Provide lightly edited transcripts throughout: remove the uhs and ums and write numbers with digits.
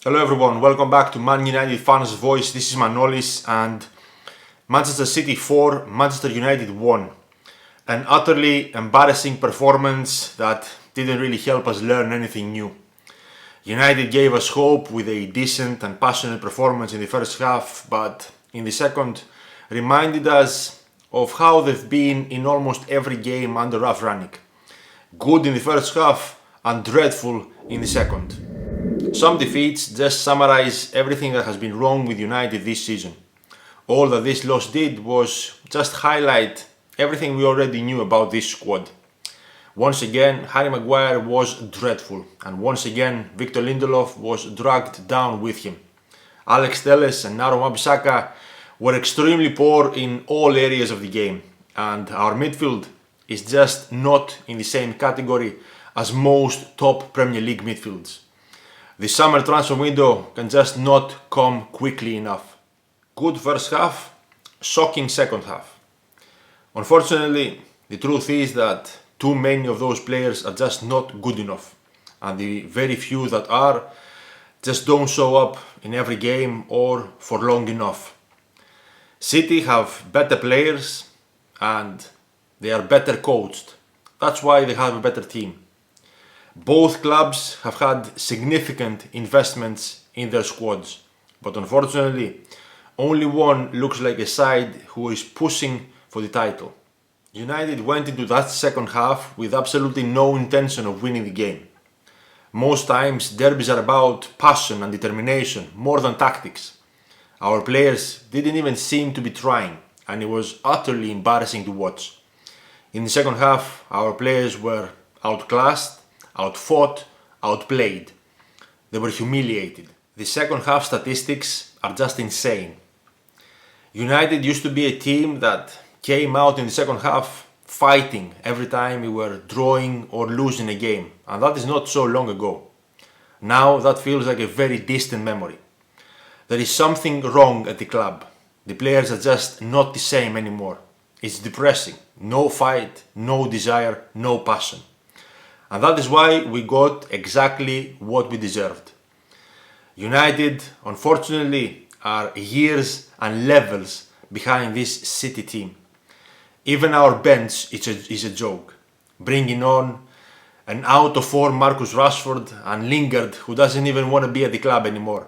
Hello everyone, welcome back to Man United fans' voice. This is 𝗦𝗢𝗓𝗓 and Manchester City 4, Manchester United 1. An utterly embarrassing performance that didn't really help us learn anything new. United gave us hope with a decent and passionate performance in the first half, but in the second reminded us of how they've been in almost every game under Ralf Rangnick. Good in the first half and dreadful in the second. Some defeats just summarize everything that has been wrong with United this season. All that this loss did was just highlight everything we already knew about this squad. Once again, Harry Maguire was dreadful, and once again, Victor Lindelof was dragged down with him. Alex Telles and 𝗟𝗓𝗡𝗞𝗦 were extremely poor in all areas of the game, and our midfield is just not in the same category as most top Premier League midfields. The summer transfer window can just not come quickly enough. Good first half, shocking second half. Unfortunately, the truth is that too many of those players are just not good enough, and the very few that are just don't show up in every game or for long enough. City have better players and they are better coached. That's why they have a better team. Both clubs have had significant investments in their squads, but unfortunately, only one looks like a side who is pushing for the title. United went into that second half with absolutely no intention of winning the game. Most times, derbies are about passion and determination more than tactics. Our players didn't even seem to be trying, and it was utterly embarrassing to watch. In the second half, our players were outclassed, outfought, outplayed. They were humiliated. The second half statistics are just insane. United used to be a team that came out in the second half fighting every time we were drawing or losing a game, and that is not so long ago. Now that feels like a very distant memory. There is something wrong at the club. The players are just not the same anymore. It's depressing. No fight, no desire, no passion. And that is why we got exactly what we deserved. United, unfortunately, are years and levels behind this City team. Even our bench is a joke. Bringing on an out-of-form Marcus Rashford and Lingard who doesn't even want to be at the club anymore.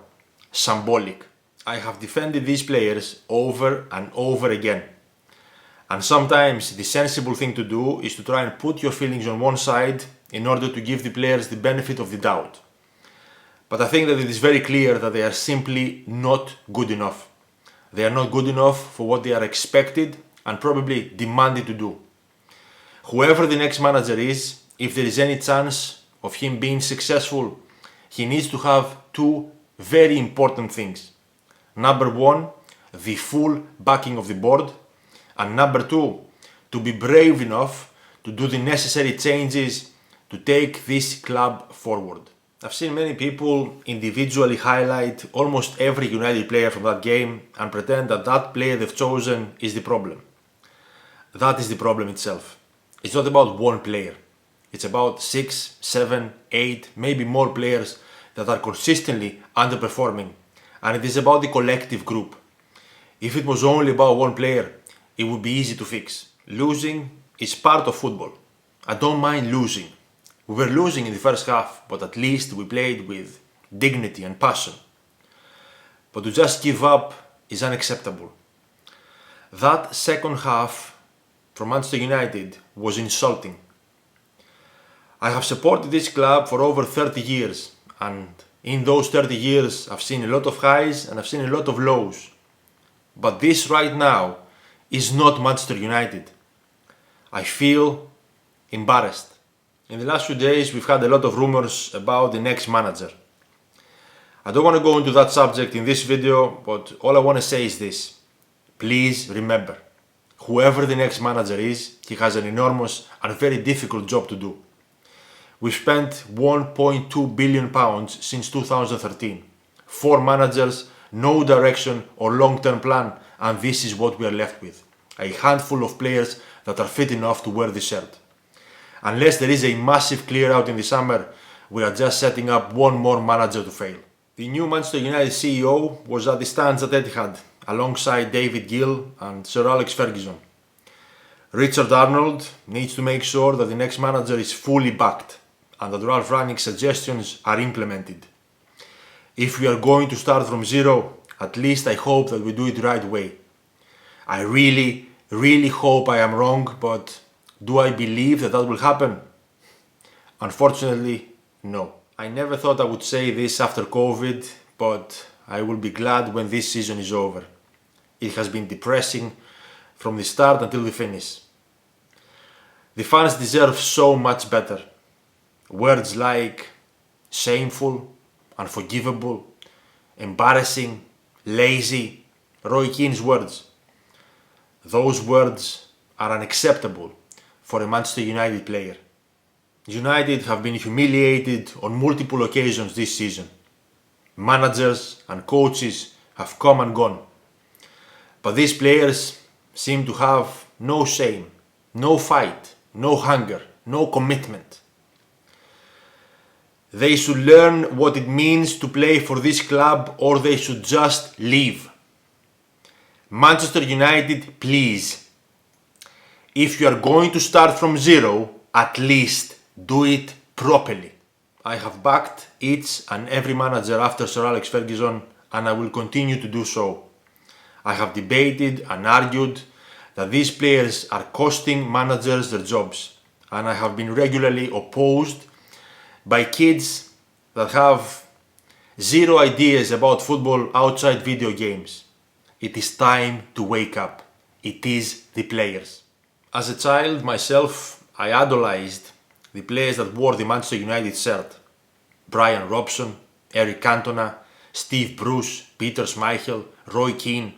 Symbolic. I have defended these players over and over again. And sometimes the sensible thing to do is to try and put your feelings on one side in order to give the players the benefit of the doubt. But I think that it is very clear that they are simply not good enough. They are not good enough for what they are expected and probably demanded to do. Whoever the next manager is, if there is any chance of him being successful, he needs to have two very important things. Number one, the full backing of the board, and number two, to be brave enough to do the necessary changes to take this club forward. I've seen many people individually highlight almost every United player from that game and pretend that that player they've chosen is the problem. That is the problem itself. It's not about one player. It's about 6, 7, 8, maybe more players that are consistently underperforming. And it is about the collective group. If it was only about one player, it would be easy to fix. Losing is part of football. I don't mind losing. We were losing in the first half, but at least we played with dignity and passion. But to just give up is unacceptable. That second half from Manchester United was insulting. I have supported this club for over 30 years, and in those 30 years I've seen a lot of highs and I've seen a lot of lows. But this right now is not Manchester United. I feel embarrassed. In the last few days we've had a lot of rumors about the next manager. I don't want to go into that subject in this video, but all I want to say is this. Please remember, whoever the next manager is, he has an enormous and very difficult job to do. We've spent £1.2 billion since 2013. 4 managers, no direction or long-term plan, and this is what we are left with. A handful of players that are fit enough to wear the shirt. Unless there is a massive clear out in the summer, we are just setting up one more manager to fail. The new Manchester United CEO was at the stands at Etihad alongside David Gill and Sir Alex Ferguson. Richard Arnold needs to make sure that the next manager is fully backed and that Ralph Rangnick's suggestions are implemented. If we are going to start from zero, at least I hope that we do it the right way. I really hope I am wrong, but do I believe that will happen? Unfortunately, no. I never thought I would say this after COVID, but I will be glad when this season is over. It has been depressing from the start until the finish. The fans deserve so much better. Words like shameful, unforgivable, embarrassing, lazy, 𝗦𝗢𝗚𝗏𝗜𝗔 words. Those words are unacceptable for a Manchester United player. United have been humiliated on multiple occasions this season. Managers and coaches have come and gone. But these players seem to have no shame, no fight, no hunger, no commitment. They should learn what it means to play for this club, or they should just leave. Manchester United, please. If you are going to start from zero, at least do it properly. I have backed each and every manager after Sir Alex Ferguson, and I will continue to do so. I have debated and argued that these players are costing managers their jobs, and I have been regularly opposed by kids that have zero ideas about football outside video games. It is time to wake up. It is the players. As a child myself, I idolized the players that wore the Manchester United shirt. Brian Robson, Eric Cantona, Steve Bruce, Peter Schmeichel, Roy Keane.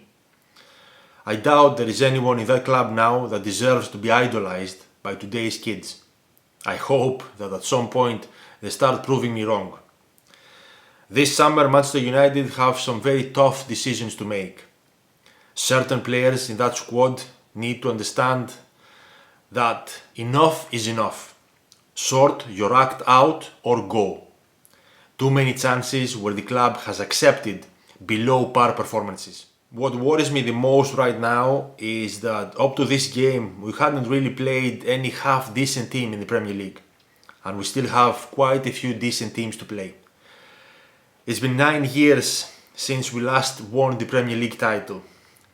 I doubt there is anyone in that club now that deserves to be idolized by today's kids. I hope that at some point they start proving me wrong. This summer Manchester United have some very tough decisions to make. Certain players in that squad need to understand that enough is enough. Sort your act out or go. Too many chances where the club has accepted below par performances. What worries me the most right now is that up to this game we hadn't really played any half decent team in the Premier League, and we still have quite a few decent teams to play. It's been 9 years since we last won the Premier League title.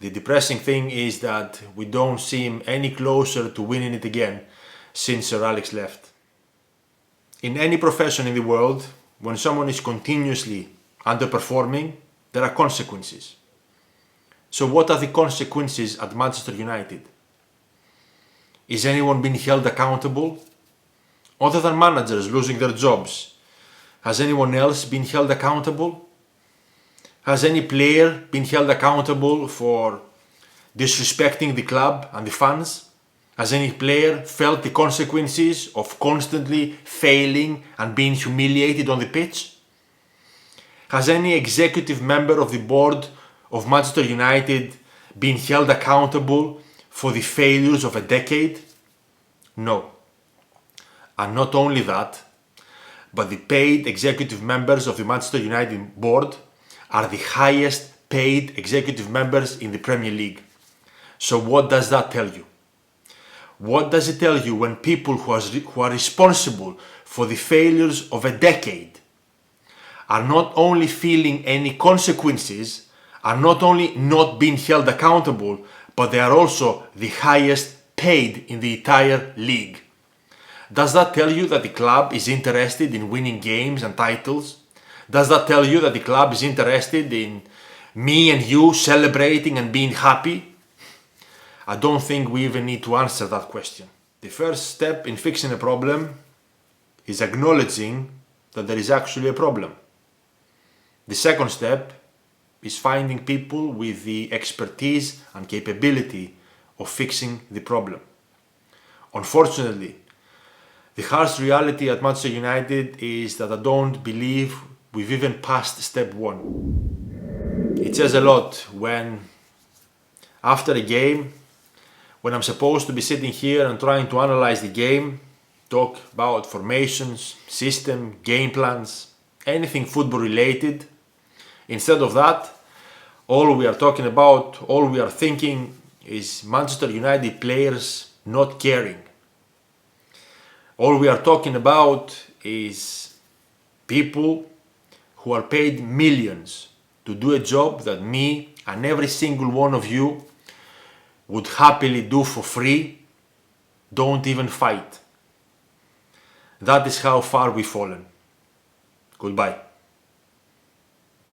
The depressing thing is that we don't seem any closer to winning it again since Sir Alex left. In any profession in the world, when someone is continuously underperforming, there are consequences. So what are the consequences at Manchester United? Is anyone being held accountable? Other than managers losing their jobs, has anyone else been held accountable? Has any player been held accountable for disrespecting the club and the fans? Has any player felt the consequences of constantly failing and being humiliated on the pitch? Has any executive member of the board of Manchester United been held accountable for the failures of a decade? No. And not only that, but the paid executive members of the Manchester United board are the highest paid executive members in the Premier League. So what does that tell you? What does it tell you when people who are responsible for the failures of a decade are not only feeling any consequences, are not only not being held accountable, but they are also the highest paid in the entire league? Does that tell you that the club is interested in winning games and titles? Does that tell you that the club is interested in me and you celebrating and being happy? I don't think we even need to answer that question. The first step in fixing a problem is acknowledging that there is actually a problem. The second step is finding people with the expertise and capability of fixing the problem. Unfortunately, the harsh reality at Manchester United is that I don't believe we've even passed step one. It says a lot when, after a game, when I'm supposed to be sitting here and trying to analyze the game, talk about formations, system, game plans, anything football related, Instead of that, all we are talking about, all we are thinking is Manchester United players not caring. All we are talking about is people who are paid millions to do a job that me and every single one of you would happily do for free, don't even fight. That is how far we've fallen. Goodbye.